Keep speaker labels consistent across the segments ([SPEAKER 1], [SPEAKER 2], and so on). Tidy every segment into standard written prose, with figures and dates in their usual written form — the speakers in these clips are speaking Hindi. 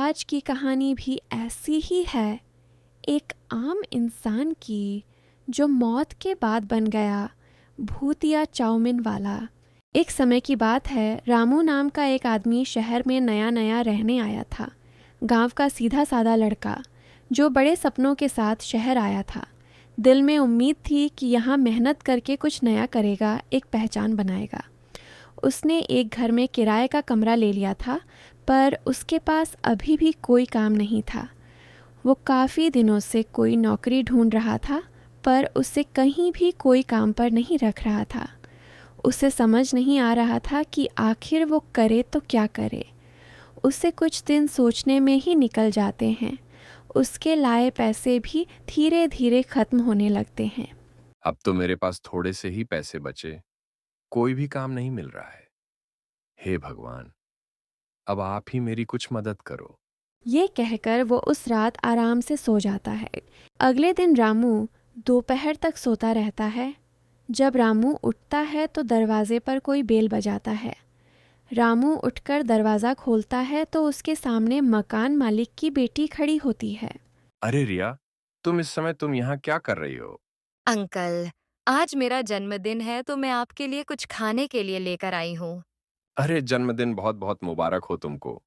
[SPEAKER 1] आज की कहानी भी ऐसी ही है, एक आम इंसान की जो मौत के बाद बन गया भूतिया चाउमीन वाला। एक समय की बात है, रामू नाम का एक आदमी शहर में नया नया रहने आया था। गांव का सीधा साधा लड़का जो बड़े सपनों के साथ शहर आया था। दिल में उम्मीद थी कि यहाँ मेहनत करके कुछ नया करेगा, एक पहचान बनाएगा। उसने एक घर में किराए का कमरा ले लिया था, पर उसके पास अभी भी कोई काम नहीं था। वो काफ़ी दिनों से कोई नौकरी ढूंढ रहा था, पर उसे कहीं भी कोई काम पर नहीं रख रहा था। उसे समझ नहीं आ रहा था कि आखिर वो करे तो क्या करे। उसे कुछ दिन सोचने में ही निकल जाते हैं। उसके लाए पैसे भी धीरे धीरे खत्म होने लगते हैं।
[SPEAKER 2] अब तो मेरे पास थोड़े से ही पैसे बचे, कोई भी काम नहीं मिल रहा है। हे भगवान, अब आप ही मेरी कुछ मदद करो।
[SPEAKER 1] ये कहकर वो उस रात आराम से सो जाता है। अगले दिन रामू दोपहर तक सोता रहता है। जब रामू उठता है तो दरवाजे पर कोई बेल बजाता है। रामू उठकर दरवाज़ा खोलता है तो उसके सामने मकान मालिक की बेटी खड़ी होती है।
[SPEAKER 2] अरे रिया, तुम यहाँ क्या कर रही हो?
[SPEAKER 3] अंकल, आज मेरा जन्मदिन है तो मैं आपके लिए कुछ खाने के लिए लेकर आई हूँ।
[SPEAKER 2] अरे जन्मदिन बहुत बहुत मुबारक हो तुमको।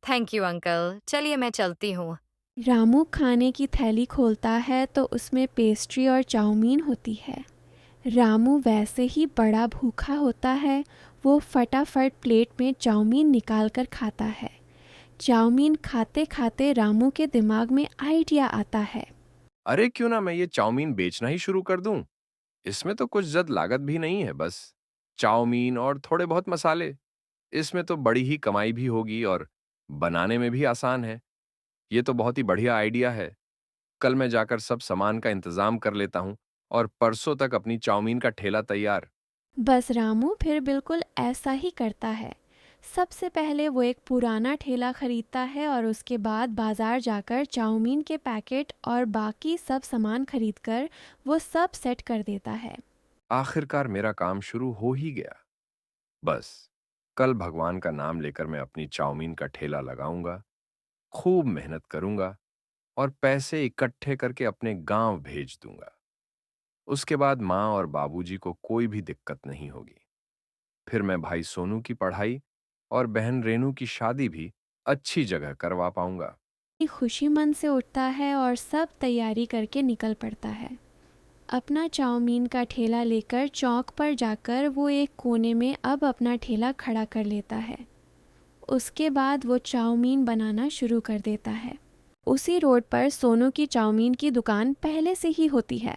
[SPEAKER 3] थैंक यू अंकल, चलिए मैं चलती हूँ।
[SPEAKER 1] रामू खाने की थैली खोलता है तो उसमें पेस्ट्री और चाउमीन होती है। रामू वैसे ही बड़ा भूखा होता है। वो फटाफट प्लेट में चाउमीन निकाल कर खाता है। चाउमीन खाते खाते रामू के दिमाग में आइडिया आता है।
[SPEAKER 2] अरे क्यों ना मैं ये चाउमीन बेचना ही शुरू कर दूं? इसमें तो कुछ ज्यादा लागत भी नहीं है, बस चाउमीन और थोड़े बहुत मसाले। इसमें तो बड़ी ही कमाई भी होगी और बनाने में भी आसान है। ये तो बहुत ही बढ़िया आइडिया है। कल मैं जाकर सब सामान का इंतजाम कर लेता हूँ और परसों तक अपनी चाउमीन का ठेला तैयार।
[SPEAKER 1] बस रामू फिर बिल्कुल ऐसा ही करता है। सबसे पहले वो एक पुराना ठेला खरीदता है और उसके बाद बाजार जाकर चाउमीन के पैकेट और बाकी सब सामान खरीदकर वो सब सेट कर देता है।
[SPEAKER 2] आखिरकार मेरा काम शुरू हो ही गया। बस कल भगवान का नाम लेकर मैं अपनी चाउमीन का ठेला लगाऊंगा, खूब मेहनत करूंगा और पैसे इकट्ठे करके अपने गांव भेज दूंगा। उसके बाद माँ और बाबूजी को कोई भी दिक्कत नहीं होगी। फिर मैं भाई सोनू की पढ़ाई और बहन रेनू की शादी भी अच्छी जगह करवा पाऊंगा।
[SPEAKER 1] ये खुशी मन से उठता है और सब तैयारी करके निकल पड़ता है। अपना चाउमीन का ठेला लेकर चौक पर जाकर वो एक कोने में अब अपना ठेला खड़ा कर लेता है। उसके बाद वो चाउमीन बनाना शुरू कर देता है। उसी रोड पर सोनू की चाउमीन की दुकान पहले से ही होती है,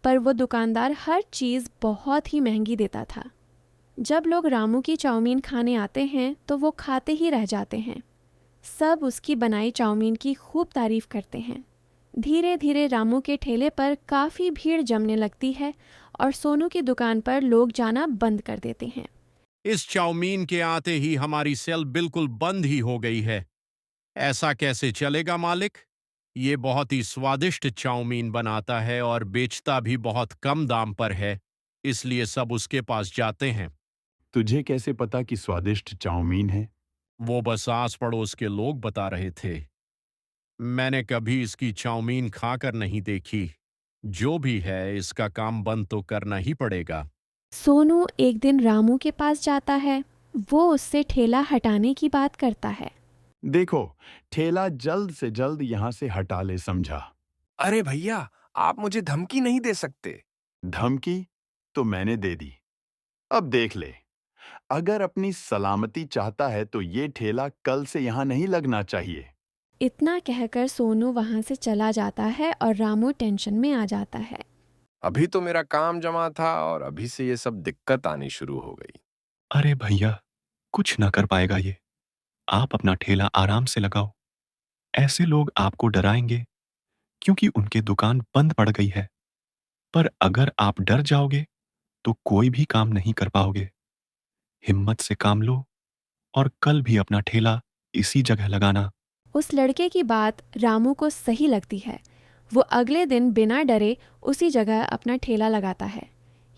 [SPEAKER 1] पर वो दुकानदार हर चीज़ बहुत ही महंगी देता था। जब लोग रामू की चाउमीन खाने आते हैं तो वो खाते ही रह जाते हैं। सब उसकी बनाई चाउमीन की खूब तारीफ करते हैं। धीरे धीरे रामू के ठेले पर काफ़ी भीड़ जमने लगती है और सोनू की दुकान पर लोग जाना बंद कर देते हैं।
[SPEAKER 4] इस चाउमीन के आते ही हमारी सेल बिल्कुल बंद ही हो गई है। ऐसा कैसे चलेगा मालिक? ये बहुत ही स्वादिष्ट चाउमीन बनाता है और बेचता भी बहुत कम दाम पर है, इसलिए सब उसके पास जाते हैं।
[SPEAKER 5] तुझे कैसे पता कि स्वादिष्ट चाउमीन है?
[SPEAKER 4] वो बस आस पड़ोस के लोग बता रहे थे। मैंने कभी इसकी चाउमीन खाकर नहीं देखी। जो भी है, इसका काम बंद तो करना ही पड़ेगा।
[SPEAKER 1] सोनू एक दिन रामू के पास जाता है। वो उससे ठेला हटाने की बात करता है।
[SPEAKER 5] देखो, ठेला जल्द से जल्द यहाँ से हटा ले, समझा?
[SPEAKER 2] अरे भैया, आप मुझे धमकी नहीं दे सकते।
[SPEAKER 5] धमकी तो मैंने दे दी। अब देख ले, अगर अपनी सलामती चाहता है तो ये ठेला कल से यहाँ नहीं लगना चाहिए।
[SPEAKER 1] इतना कहकर सोनू वहाँ से चला जाता है और रामू टेंशन में आ जाता है।
[SPEAKER 2] अभी तो मेरा काम जमा था और अभी से ये सब दिक्कत आनी शुरू हो गई।
[SPEAKER 6] अरे भैया, कुछ ना कर पाएगा ये। आप अपना ठेला आराम से लगाओ। ऐसे लोग आपको डराएंगे क्योंकि उनकी दुकान बंद पड़ गई है। पर अगर आप डर जाओगे तो कोई भी काम नहीं कर पाओगे। हिम्मत से काम लो और कल भी अपना ठेला इसी जगह लगाना।
[SPEAKER 1] उस लड़के की बात रामू को सही लगती है। वो अगले दिन बिना डरे उसी जगह अपना ठेला लगाता है।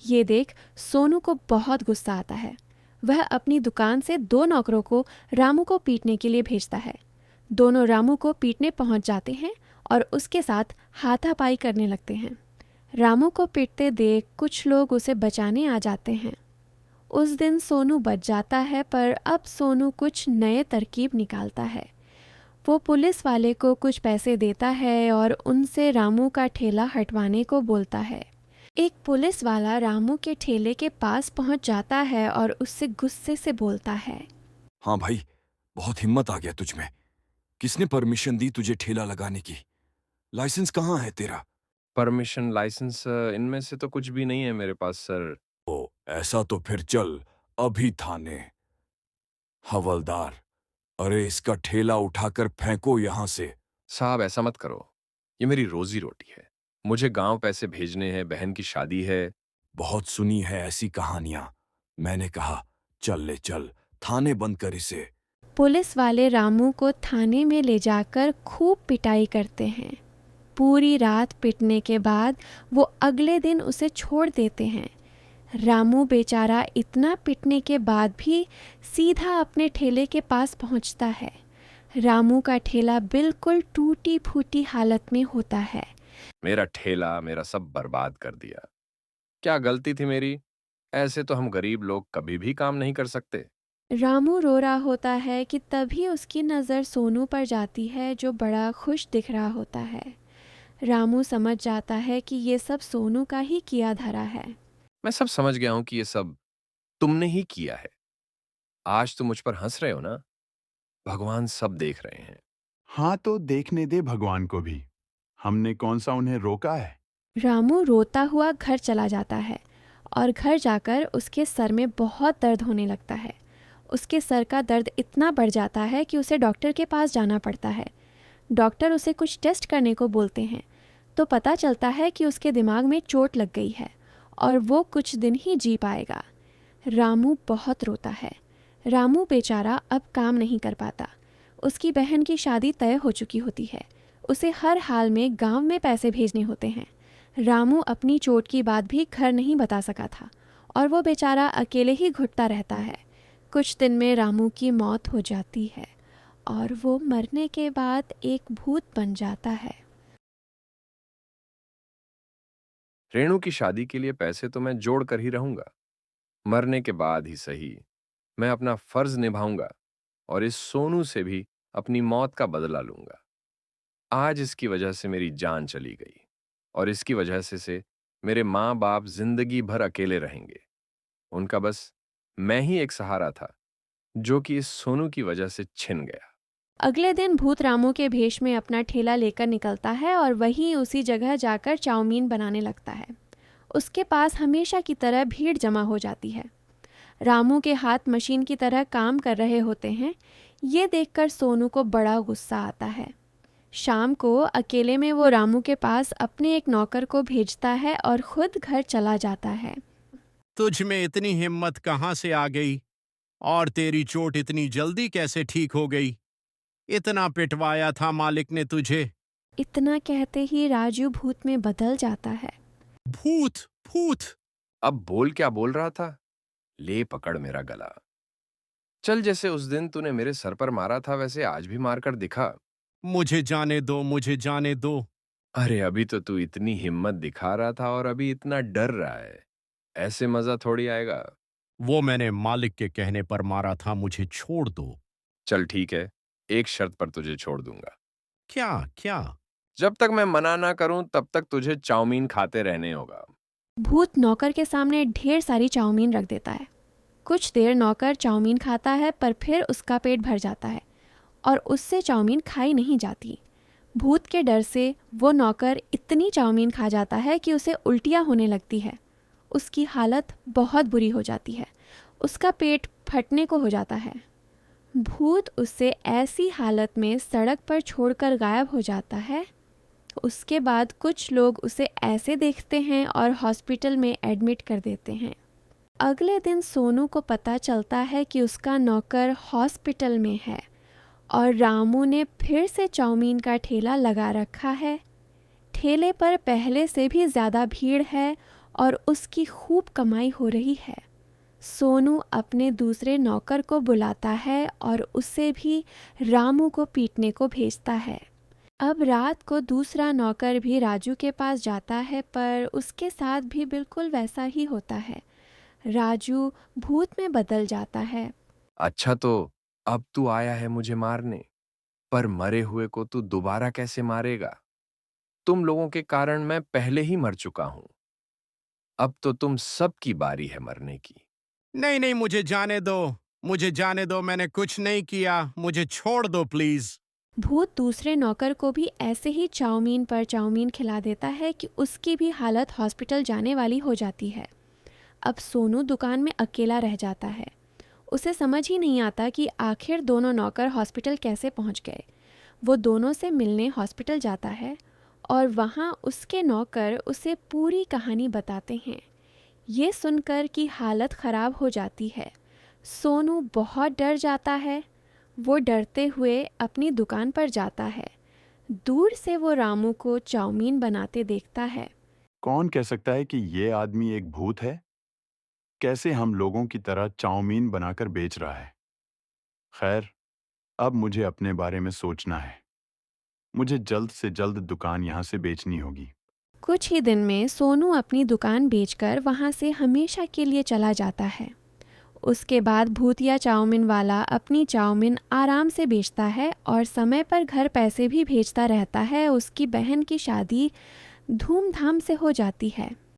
[SPEAKER 1] ये देख सोनू को बहुत गुस्सा आता है। वह अपनी दुकान से 2 नौकरों को रामू को पीटने के लिए भेजता है। दोनों रामू को पीटने पहुंच जाते हैं और उसके साथ हाथापाई करने लगते हैं। रामू को पीटते देख कुछ लोग उसे बचाने आ जाते हैं। उस दिन सोनू बच जाता है, पर अब सोनू कुछ नए तरकीब निकालता है। वो पुलिस वाले को कुछ पैसे देता है और उनसे रामू का ठेला हटवाने को बोलता है। एक पुलिस वाला रामू के ठेले के पास पहुंच जाता है और उससे गुस्से से बोलता है,
[SPEAKER 7] हाँ भाई, बहुत हिम्मत आ गया तुझ में। किसने परमिशन दी तुझे ठेला लगाने की? लाइसेंस कहाँ है तेरा?
[SPEAKER 2] परमिशन, लाइसेंस, इनमें से तो कुछ भी नहीं है मेरे पास सर।
[SPEAKER 7] ओ, ऐसा तो फिर चल अभी थाने। हवलदार, अरे इसका ठेला उठाकर फेंको यहां से।
[SPEAKER 2] साहब ऐसा मत करो, ये मेरी रोजी रोटी है। मुझे गांव पैसे भेजने हैं, बहन की शादी है।
[SPEAKER 7] बहुत सुनी है ऐसी कहानियां। मैंने कहा चल ले चल, थाने बंद कर इसे।
[SPEAKER 1] पुलिस वाले रामू को थाने में ले जाकर खूब पिटाई करते हैं। पूरी रात पिटने के बाद वो अगले दिन उसे छोड़ देते हैं। रामू बेचारा इतना पिटने के बाद भी सीधा अपने ठेले के पास पहुंचता है। रामू का ठेला बिल्कुल टूटी फूटी हालत में होता है।
[SPEAKER 2] मेरा ठेला, मेरा सब बर्बाद कर दिया। क्या गलती थी मेरी? ऐसे तो हम गरीब लोग कभी भी काम नहीं कर सकते।
[SPEAKER 1] रामू रो रहा होता है कि तभी उसकी नज़र सोनू पर जाती है, जो बड़ा खुश दिख रहा होता है। रामू समझ जाता है कि ये सब सोनू का ही किया धरा है।
[SPEAKER 2] मैं सब समझ गया हूं कि ये सब तुमने ही किया है। आज तुम मुझ पर हंस रहे हो ना? भगवान सब देख रहे हैं।
[SPEAKER 5] हाँ, तो देखने दे भगवान को भी। हमने कौन सा उन्हें रोका है?
[SPEAKER 1] रामू रोता हुआ घर चला जाता है और घर जाकर उसके सर में बहुत दर्द होने लगता है। उसके सर का दर्द इतना बढ़ जाता है कि उसे डॉक्टर के पास जाना पड़ता है। डॉक्टर उसे कुछ टेस्ट करने को बोलते हैं, तो पता चलता है कि उसके दिमाग में चोट लग गई है और वो कुछ दिन ही जी पाएगा। रामू बहुत रोता है। रामू बेचारा अब काम नहीं कर पाता। उसकी बहन की शादी तय हो चुकी होती है। उसे हर हाल में गांव में पैसे भेजने होते हैं। रामू अपनी चोट की बात भी घर नहीं बता सका था और वो बेचारा अकेले ही घुटता रहता है। कुछ दिन में रामू की मौत हो जाती है और वो मरने के बाद एक भूत बन जाता है।
[SPEAKER 2] रेणु की शादी के लिए पैसे तो मैं जोड़ कर ही रहूंगा। मरने के बाद ही सही, मैं अपना फर्ज निभाऊंगा और इस सोनू से भी अपनी मौत का बदला लूंगा। आज इसकी वजह से मेरी जान चली गई और इसकी वजह से मेरे माँ बाप जिंदगी भर अकेले रहेंगे। उनका बस मैं ही एक सहारा था, जो कि इस सोनू की वजह से छिन गया।
[SPEAKER 1] अगले दिन भूत रामू के भेष में अपना ठेला लेकर निकलता है और वहीं उसी जगह जाकर चाउमीन बनाने लगता है। उसके पास हमेशा की तरह भीड़ जमा हो जाती है। रामू के हाथ मशीन की तरह काम कर रहे होते हैं। ये देखकर सोनू को बड़ा गुस्सा आता है। शाम को अकेले में वो रामू के पास अपने एक नौकर को भेजता है और खुद घर चला जाता है।
[SPEAKER 4] तुझ में इतनी हिम्मत कहाँ से आ गई? और तेरी चोट इतनी जल्दी कैसे ठीक हो गई? इतना पिटवाया था मालिक ने तुझे।
[SPEAKER 1] इतना कहते ही राजू भूत में बदल जाता है।
[SPEAKER 4] भूत भूत!
[SPEAKER 2] अब बोल क्या बोल रहा था? ले पकड़ मेरा गला। चल, जैसे उस दिन तूने मेरे सर पर मारा था वैसे आज भी मारकर दिखा।
[SPEAKER 4] मुझे जाने दो, मुझे जाने दो।
[SPEAKER 2] अरे अभी तो तू इतनी हिम्मत दिखा रहा था और अभी इतना डर रहा है। ऐसे मजा थोड़ी आएगा।
[SPEAKER 4] वो मैंने मालिक के कहने पर मारा था, मुझे छोड़ दो।
[SPEAKER 2] चल ठीक है, एक शर्त पर तुझे छोड़ दूंगा।
[SPEAKER 4] क्या क्या?
[SPEAKER 2] जब तक मैं मना ना करूं तब तक तुझे चाउमीन खाते रहने होगा।
[SPEAKER 1] भूत नौकर के सामने ढेर सारी चाउमीन रख देता है। कुछ देर नौकर चाउमीन खाता है, पर फिर उसका पेट भर जाता है और उससे चाउमीन खाई नहीं जाती। भूत के डर से वो नौकर इतनी चाउमीन खा जाता है कि उसे उल्टियाँ होने लगती है। उसकी हालत बहुत बुरी हो जाती है। उसका पेट फटने को हो जाता है। भूत उसे ऐसी हालत में सड़क पर छोड़कर गायब हो जाता है। उसके बाद कुछ लोग उसे ऐसे देखते हैं और हॉस्पिटल में एडमिट कर देते हैं। अगले दिन सोनू को पता चलता है कि उसका नौकर हॉस्पिटल में है और रामू ने फिर से चाउमीन का ठेला लगा रखा है। ठेले पर पहले से भी ज़्यादा भीड़ है और उसकी खूब कमाई हो रही है। सोनू अपने दूसरे नौकर को बुलाता है और उसे भी रामू को पीटने को भेजता है। अब रात को दूसरा नौकर भी राजू के पास जाता है, पर उसके साथ भी बिल्कुल वैसा ही होता है। राजू भूत में बदल जाता है।
[SPEAKER 2] अच्छा, तो अब तू आया है मुझे मारने, पर मरे हुए को तू दोबारा कैसे मारेगा? तुम लोगों के कारण मैं पहले ही मर चुका हूं। अब तो तुम सबकी बारी है मरने की।
[SPEAKER 4] नहीं नहीं, मुझे जाने दो, मुझे जाने दो, मैंने कुछ नहीं किया, मुझे छोड़ दो प्लीज।
[SPEAKER 1] भूत दूसरे नौकर को भी ऐसे ही चाउमीन पर चाउमीन खिला देता है कि उसकी भी हालत हॉस्पिटल जाने वाली हो जाती है। अब सोनू दुकान में अकेला रह जाता है। उसे समझ ही नहीं आता कि आखिर दोनों नौकर हॉस्पिटल कैसे पहुंच गए। वो दोनों से मिलने हॉस्पिटल जाता है और वहाँ उसके नौकर उसे पूरी कहानी बताते हैं। ये सुनकर कि हालत ख़राब हो जाती है। सोनू बहुत डर जाता है। वो डरते हुए अपनी दुकान पर जाता है। दूर से वो रामू को चाउमीन बनाते देखता है।
[SPEAKER 5] कौन कह सकता है कि ये आदमी एक भूत है? कैसे हम लोगों की तरह चाउमीन बनाकर बेच रहा है? खैर, अब मुझे अपने बारे में सोचना है। मुझे जल्द से जल्द दुकान यहाँ से बेचनी होगी।
[SPEAKER 1] कुछ ही दिन में सोनू अपनी दुकान बेचकर वहाँ से हमेशा के लिए चला जाता है। उसके बाद भूतिया चाउमीन वाला अपनी चाउमीन आराम से बेचता है और समय पर घर पैसे भी भेजता रहता है। उसकी बहन की शादी धूमधाम से हो जाती है।